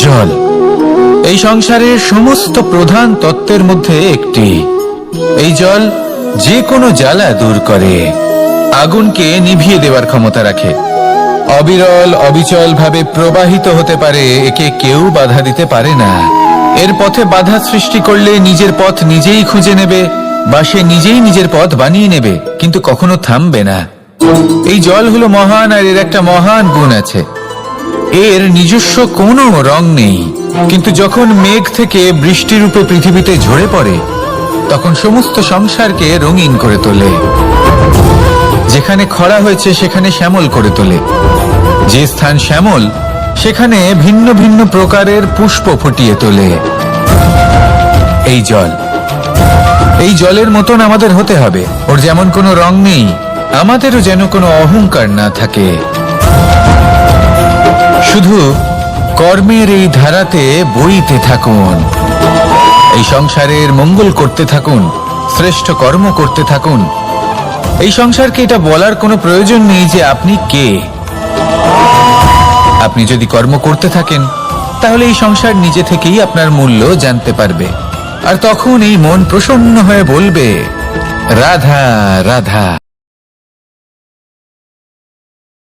জল এই সংসারের সমস্ত প্রধান তত্ত্বের মধ্যে একটি। এই জল যে কোনো জ্বালা দূর করে, আগুনকে নিভিয়ে দেওয়ার ক্ষমতা রাখে, অবিরল অবিচল ভাবে প্রবাহিত হতে পারে, একে কেউ বাধা দিতে পারে না। এর পথে বাধা সৃষ্টি করলে নিজের পথ নিজেই খুঁজে নেবে বা সে নিজেই নিজের পথ বানিয়ে নেবে, কিন্তু কখনো থামবে না। এই জল হলো মহান, আর এর একটা মহান গুণ আছে, এর নিজস্ব কোনো রং নেই। কিন্তু যখন মেঘ থেকে বৃষ্টি রূপে পৃথিবীতে ঝরে পড়ে, তখন সমস্ত সংসারকে রঙিন করে তোলে। যেখানে খরা হয়েছে সেখানে শ্যামল করে তোলে, যে স্থান শ্যামল সেখানে ভিন্ন ভিন্ন প্রকারের পুষ্প ফুটিয়ে তোলে। এই জল, এই জলের মতন আমাদের হতে হবে। ওর যেমন কোনো রং নেই, আমাদেরও যেন কোনো অহংকার না থাকে। শুধু কর্মের এই ধারাতে বইতে থাকুন, এই সংসারের মঙ্গল করতে থাকুন, শ্রেষ্ঠ কর্ম করতে থাকুন। এই সংসারকে এটা বলার কোনো প্রয়োজন নেই যে আপনি কে। আপনি যদি কর্ম করতে থাকেন, তাহলে এই সংসার নিজে থেকেই আপনার মূল্য জানতে পারবে, আর তখন এই মন প্রসন্ন হয়ে বলবে, রাধা রাধা।